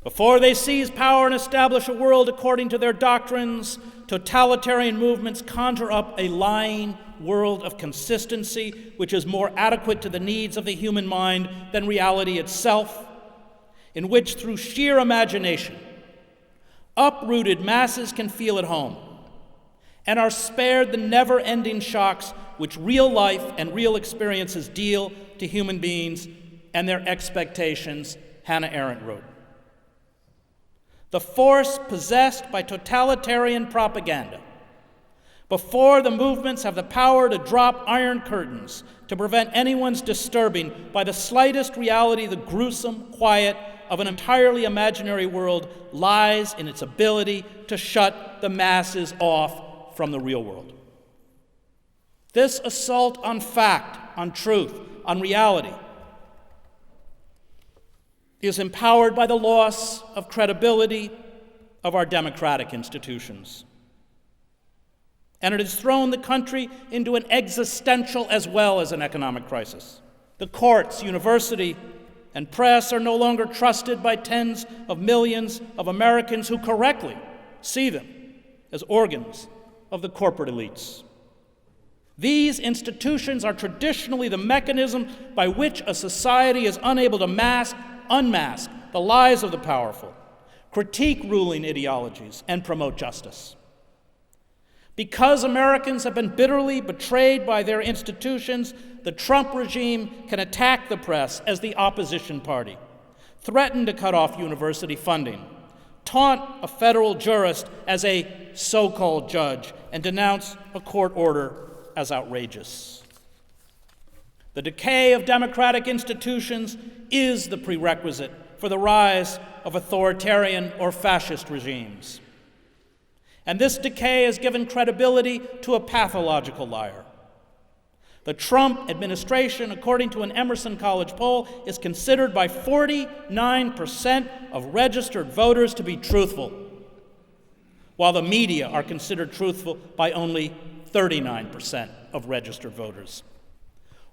Before they seize power and establish a world according to their doctrines, totalitarian movements conjure up a lying world of consistency which is more adequate to the needs of the human mind than reality itself, in which through sheer imagination, uprooted masses can feel at home and are spared the never-ending shocks which real life and real experiences deal to human beings and their expectations, Hannah Arendt wrote. The force possessed by totalitarian propaganda, before the movements have the power to drop iron curtains to prevent anyone's disturbing by the slightest reality the gruesome quiet of an entirely imaginary world, lies in its ability to shut the masses off from the real world. This assault on fact, on truth, on reality, is empowered by the loss of credibility of our democratic institutions. And it has thrown the country into an existential as well as an economic crisis. The courts, university, and press are no longer trusted by tens of millions of Americans who correctly see them as organs of the corporate elites. These institutions are traditionally the mechanism by which a society is unable to unmask the lies of the powerful, critique ruling ideologies, and promote justice. Because Americans have been bitterly betrayed by their institutions, the Trump regime can attack the press as the opposition party, threaten to cut off university funding, taunt a federal jurist as a so-called judge, and denounce a court order as outrageous. The decay of democratic institutions is the prerequisite for the rise of authoritarian or fascist regimes. And this decay has given credibility to a pathological liar. The Trump administration, according to an Emerson College poll, is considered by 49% of registered voters to be truthful, while the media are considered truthful by only 39% of registered voters.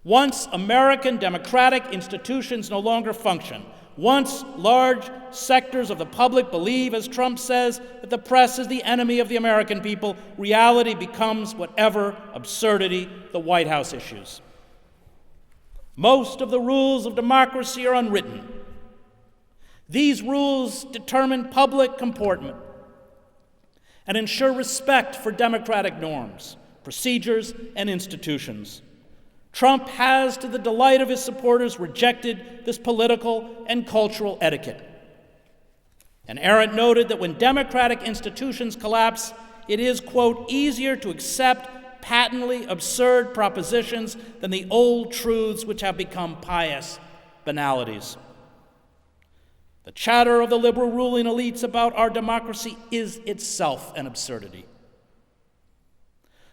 Once American democratic institutions no longer function, once large sectors of the public believe, as Trump says, that the press is the enemy of the American people, reality becomes whatever absurdity the White House issues. Most of the rules of democracy are unwritten. These rules determine public comportment and ensure respect for democratic norms, procedures, and institutions. Trump has, to the delight of his supporters, rejected this political and cultural etiquette. And Arendt noted that when democratic institutions collapse, it is, quote, easier to accept patently absurd propositions than the old truths which have become pious banalities. The chatter of the liberal ruling elites about our democracy is itself an absurdity.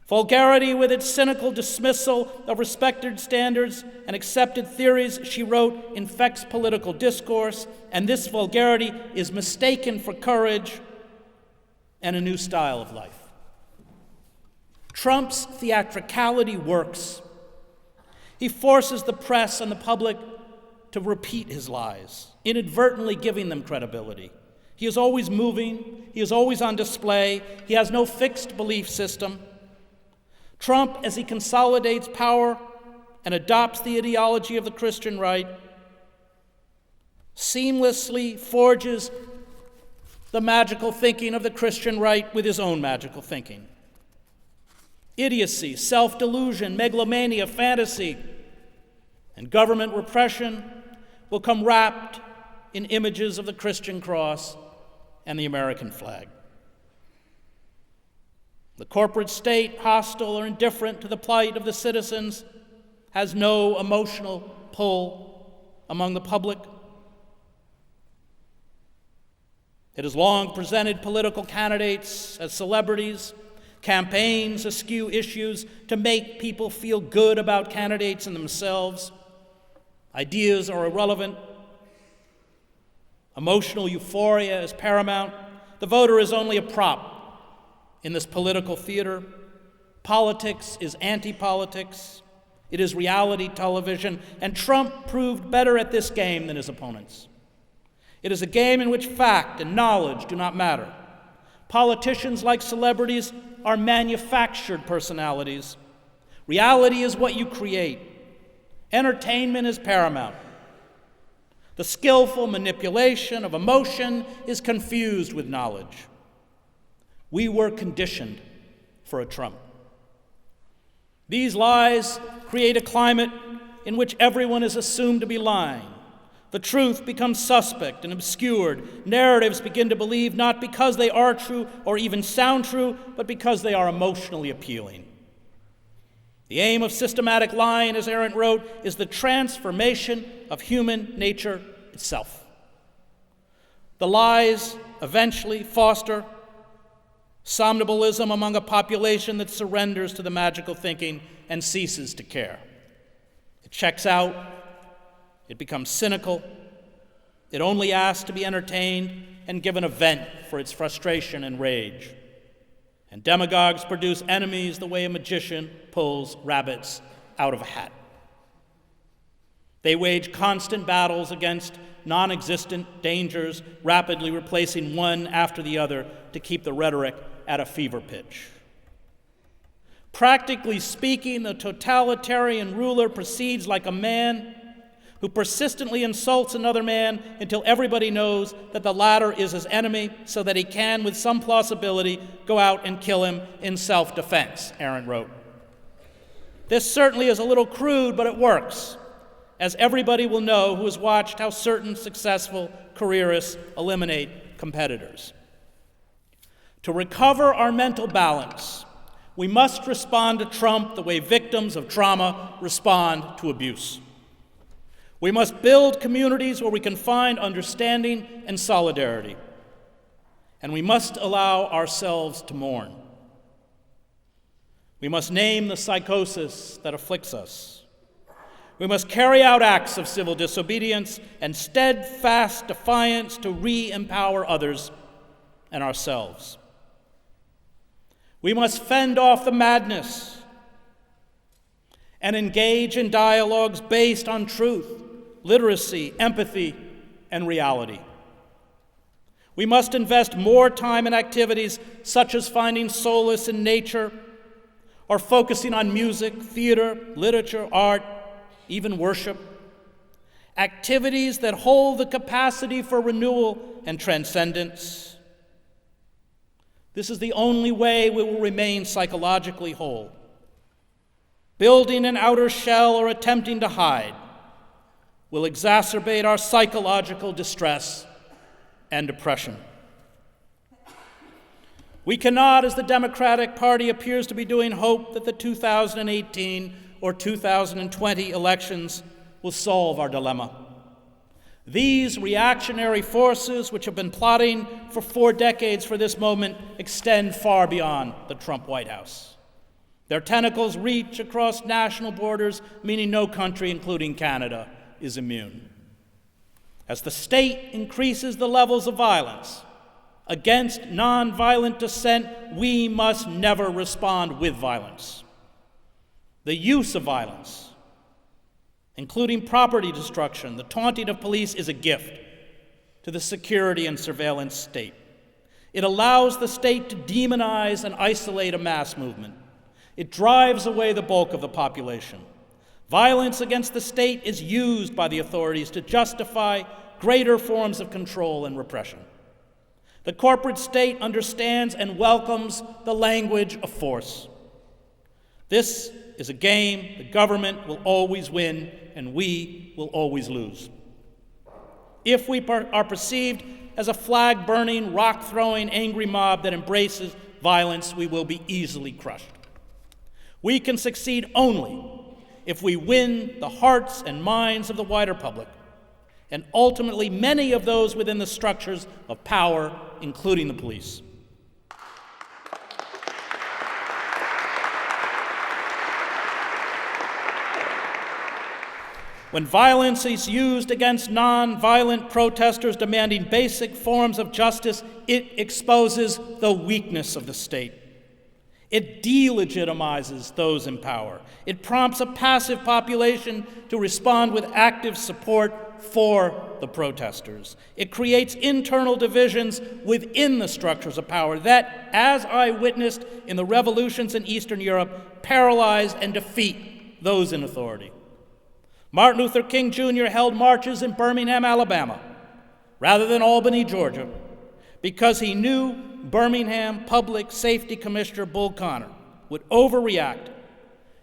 Vulgarity, with its cynical dismissal of respected standards and accepted theories, she wrote, infects political discourse, and this vulgarity is mistaken for courage and a new style of life. Trump's theatricality works. He forces the press and the public to repeat his lies, inadvertently giving them credibility. He is always moving. He is always on display. He has no fixed belief system. Trump, as he consolidates power and adopts the ideology of the Christian right, seamlessly forges the magical thinking of the Christian right with his own magical thinking. Idiocy, self-delusion, megalomania, fantasy, and government repression will come wrapped in images of the Christian cross and the American flag. The corporate state, hostile or indifferent to the plight of the citizens, has no emotional pull among the public. It has long presented political candidates as celebrities. Campaigns eschew issues to make people feel good about candidates and themselves. Ideas are irrelevant. Emotional euphoria is paramount. The voter is only a prop in this political theater. Politics is anti-politics. It is reality television, and Trump proved better at this game than his opponents. It is a game in which fact and knowledge do not matter. Politicians, like celebrities, are manufactured personalities. Reality is what you create. Entertainment is paramount. The skillful manipulation of emotion is confused with knowledge. We were conditioned for a Trump. These lies create a climate in which everyone is assumed to be lying. The truth becomes suspect and obscured. Narratives begin to believe not because they are true or even sound true, but because they are emotionally appealing. The aim of systematic lying, as Arendt wrote, is the transformation of human nature itself. The lies eventually foster somnambulism among a population that surrenders to the magical thinking and ceases to care. It checks out. It becomes cynical. It only asks to be entertained and given a vent for its frustration and rage. And demagogues produce enemies the way a magician pulls rabbits out of a hat. They wage constant battles against non-existent dangers, rapidly replacing one after the other to keep the rhetoric at a fever pitch. Practically speaking, the totalitarian ruler proceeds like a man who persistently insults another man until everybody knows that the latter is his enemy, so that he can, with some plausibility, go out and kill him in self-defense, Arendt wrote. This certainly is a little crude, but it works, as everybody will know who has watched how certain successful careerists eliminate competitors. To recover our mental balance, we must respond to Trump the way victims of trauma respond to abuse. We must build communities where we can find understanding and solidarity. And we must allow ourselves to mourn. We must name the psychosis that afflicts us. We must carry out acts of civil disobedience and steadfast defiance to re-empower others and ourselves. We must fend off the madness and engage in dialogues based on truth, literacy, empathy, and reality. We must invest more time in activities such as finding solace in nature or focusing on music, theater, literature, art, even worship. Activities that hold the capacity for renewal and transcendence. This is the only way we will remain psychologically whole. Building an outer shell or attempting to hide will exacerbate our psychological distress and depression. We cannot, as the Democratic Party appears to be doing, hope that the 2018 or 2020 elections will solve our dilemma. These reactionary forces, which have been plotting for 4 decades for this moment, extend far beyond the Trump White House. Their tentacles reach across national borders, meaning no country, including Canada, is immune. As the state increases the levels of violence against nonviolent dissent, we must never respond with violence. The use of violence, including property destruction, the taunting of police, is a gift to the security and surveillance state. It allows the state to demonize and isolate a mass movement. It drives away the bulk of the population. Violence against the state is used by the authorities to justify greater forms of control and repression. The corporate state understands and welcomes the language of force. This is a game the government will always win and we will always lose. If we are perceived as a flag-burning, rock-throwing, angry mob that embraces violence, we will be easily crushed. We can succeed only if we win the hearts and minds of the wider public, and ultimately many of those within the structures of power, including the police. When violence is used against non-violent protesters demanding basic forms of justice, it exposes the weakness of the state. It delegitimizes those in power. It prompts a passive population to respond with active support for the protesters. It creates internal divisions within the structures of power that, as I witnessed in the revolutions in Eastern Europe, paralyze and defeat those in authority. Martin Luther King Jr. held marches in Birmingham, Alabama, rather than Albany, Georgia, because he knew Birmingham Public Safety Commissioner Bull Connor would overreact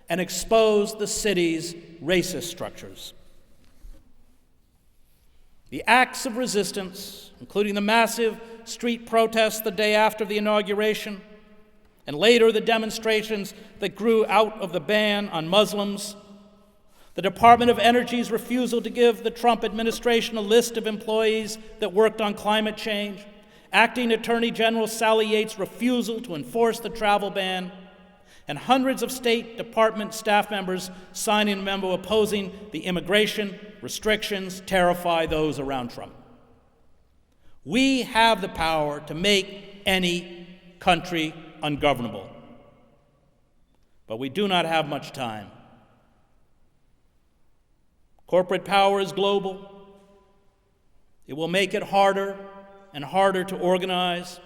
and expose the city's racist structures. The acts of resistance, including the massive street protests the day after the inauguration, and later the demonstrations that grew out of the ban on Muslims, the Department of Energy's refusal to give the Trump administration a list of employees that worked on climate change, Acting Attorney General Sally Yates' refusal to enforce the travel ban, and hundreds of State Department staff members signing a memo opposing the immigration restrictions terrify those around Trump. We have the power to make any country ungovernable, but we do not have much time. Corporate power is global. It will make it harder and harder to organize,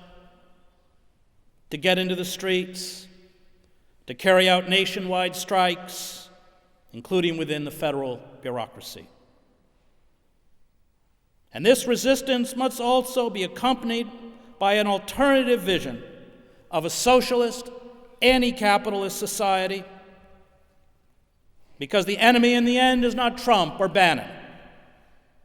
to get into the streets, to carry out nationwide strikes, including within the federal bureaucracy. And this resistance must also be accompanied by an alternative vision of a socialist, anti-capitalist society, because the enemy in the end is not Trump or Bannon.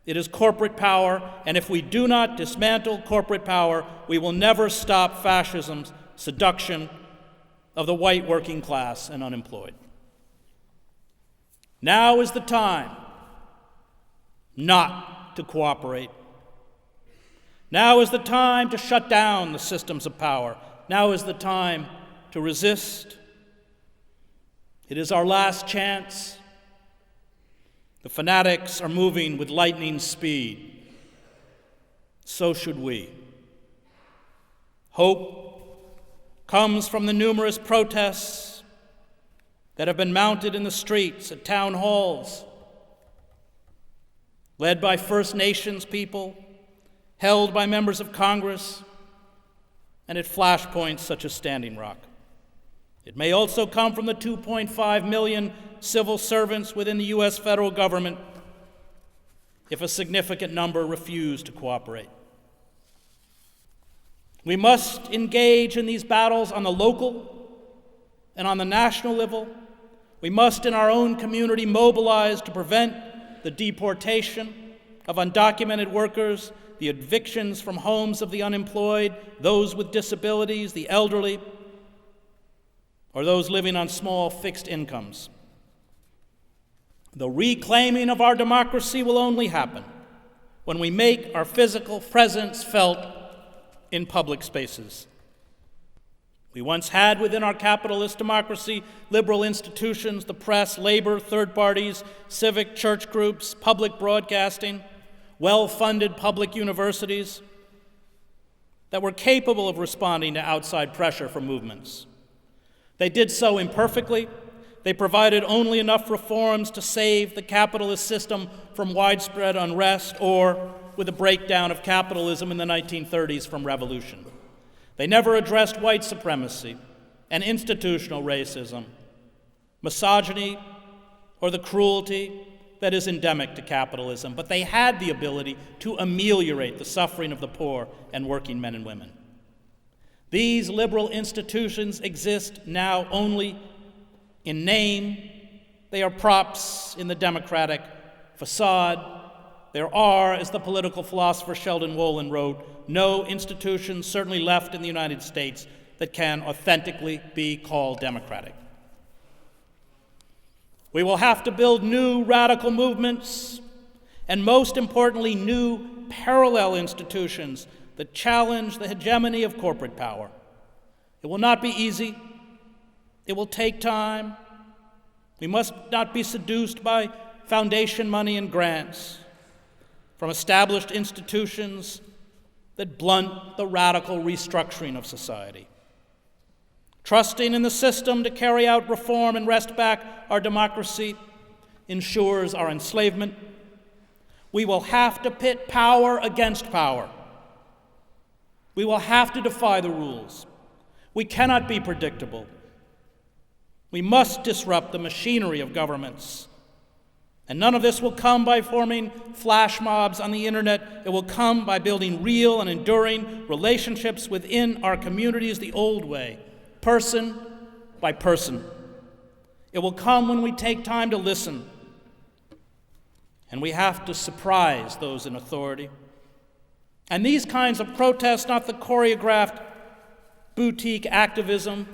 It is corporate power, and if we do not dismantle corporate power, we will never stop fascism's seduction of the white working class and unemployed. Now is the time not to cooperate. Now is the time to shut down the systems of power. Now is the time to resist. It is our last chance. The fanatics are moving with lightning speed. So should we. Hope comes from the numerous protests that have been mounted in the streets, at town halls, led by First Nations people, held by members of Congress, and at flashpoints such as Standing Rock. It may also come from the 2.5 million civil servants within the U.S. federal government if a significant number refuse to cooperate. We must engage in these battles on the local and on the national level. We must, in our own community, mobilize to prevent the deportation of undocumented workers, the evictions from homes of the unemployed, those with disabilities, the elderly, or those living on small fixed incomes. The reclaiming of our democracy will only happen when we make our physical presence felt in public spaces. We once had within our capitalist democracy liberal institutions, the press, labor, third parties, civic church groups, public broadcasting, well-funded public universities that were capable of responding to outside pressure from movements. They did so imperfectly. They provided only enough reforms to save the capitalist system from widespread unrest or, with a breakdown of capitalism in the 1930s, from revolution. They never addressed white supremacy and institutional racism, misogyny, or the cruelty that is endemic to capitalism, but they had the ability to ameliorate the suffering of the poor and working men and women. These liberal institutions exist now only in name. They are props in the democratic facade. There are, as the political philosopher Sheldon Wolin wrote, no institutions, certainly left in the United States, that can authentically be called democratic. We will have to build new radical movements, and most importantly, new parallel institutions that challenge the hegemony of corporate power. It will not be easy. It will take time. We must not be seduced by foundation money and grants from established institutions that blunt the radical restructuring of society. Trusting in the system to carry out reform and wrest back our democracy ensures our enslavement. We will have to pit power against power. We will have to defy the rules. We cannot be predictable. We must disrupt the machinery of governments. And none of this will come by forming flash mobs on the internet. It will come by building real and enduring relationships within our communities the old way, person by person. It will come when we take time to listen. And we have to surprise those in authority. And these kinds of protests, not the choreographed boutique activism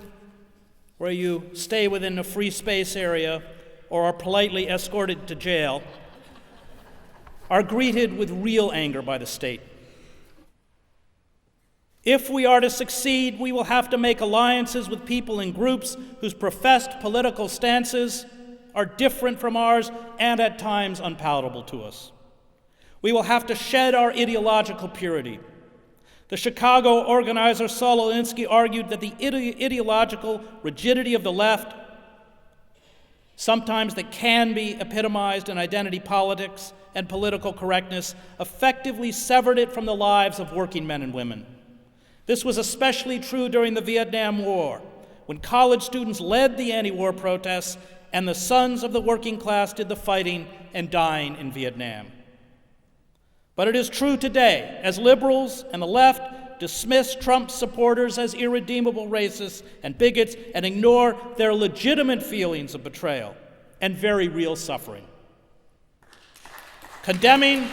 where you stay within a free space area or are politely escorted to jail, are greeted with real anger by the state. If we are to succeed, we will have to make alliances with people and groups whose professed political stances are different from ours and at times unpalatable to us. We will have to shed our ideological purity. The Chicago organizer Saul Alinsky argued that the ideological rigidity of the left, sometimes that can be epitomized in identity politics and political correctness, effectively severed it from the lives of working men and women. This was especially true during the Vietnam War, when college students led the anti-war protests and the sons of the working class did the fighting and dying in Vietnam. But it is true today, as liberals and the left dismiss Trump's supporters as irredeemable racists and bigots and ignore their legitimate feelings of betrayal and very real suffering. Condemning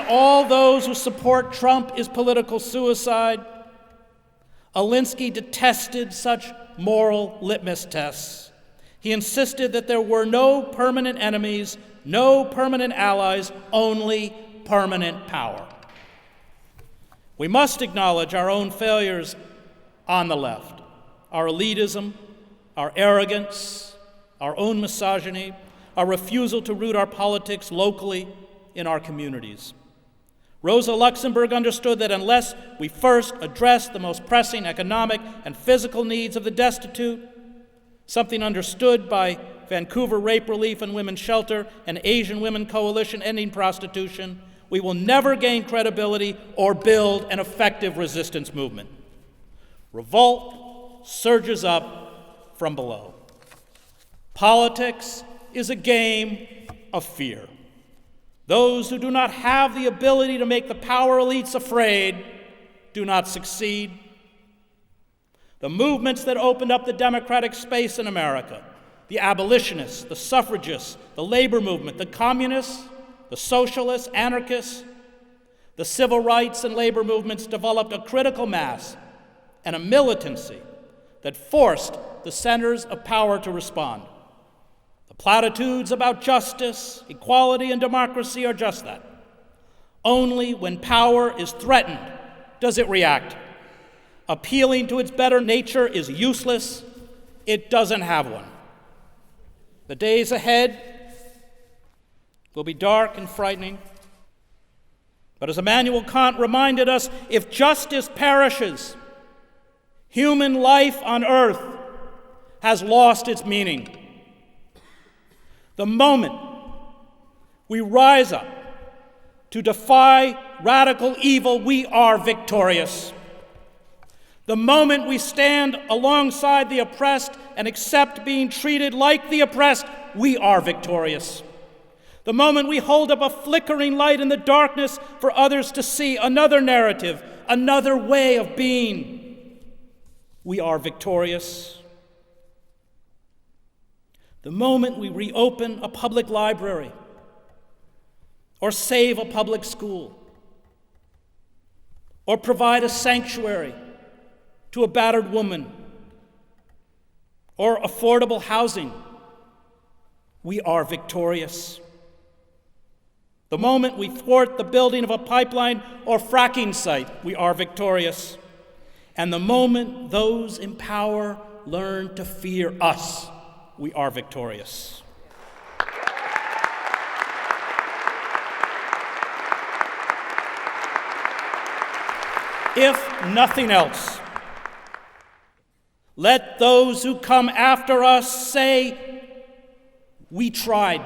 all those who support Trump is political suicide. Alinsky detested such moral litmus tests. He insisted that there were no permanent enemies, no permanent allies, only permanent power. We must acknowledge our own failures on the left, our elitism, our arrogance, our own misogyny, our refusal to root our politics locally in our communities. Rosa Luxemburg understood that unless we first address the most pressing economic and physical needs of the destitute, something understood by Vancouver Rape Relief and Women's Shelter and Asian Women Coalition Ending Prostitution, we will never gain credibility or build an effective resistance movement. Revolt surges up from below. Politics is a game of fear. Those who do not have the ability to make the power elites afraid do not succeed. The movements that opened up the democratic space in America, the abolitionists, the suffragists, the labor movement, the communists, the socialists, anarchists, the civil rights and labor movements developed a critical mass and a militancy that forced the centers of power to respond. The platitudes about justice, equality, and democracy are just that. Only when power is threatened does it react. Appealing to its better nature is useless. It doesn't have one. The days ahead will be dark and frightening. But as Immanuel Kant reminded us, if justice perishes, human life on earth has lost its meaning. The moment we rise up to defy radical evil, we are victorious. The moment we stand alongside the oppressed and accept being treated like the oppressed, we are victorious. The moment we hold up a flickering light in the darkness for others to see another narrative, another way of being, we are victorious. The moment we reopen a public library or save a public school or provide a sanctuary to a battered woman or affordable housing, we are victorious. The moment we thwart the building of a pipeline or fracking site, we are victorious. And the moment those in power learn to fear us, we are victorious. If nothing else, let those who come after us say, we tried.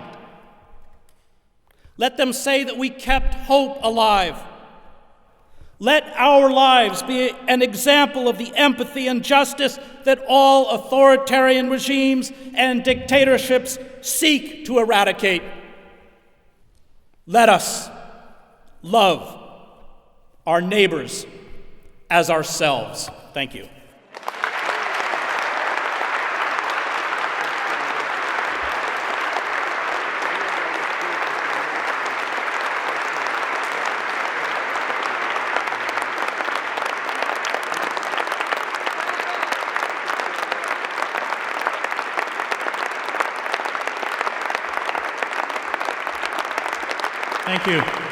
Let them say that we kept hope alive. Let our lives be an example of the empathy and justice that all authoritarian regimes and dictatorships seek to eradicate. Let us love our neighbors as ourselves. Thank you. Thank you.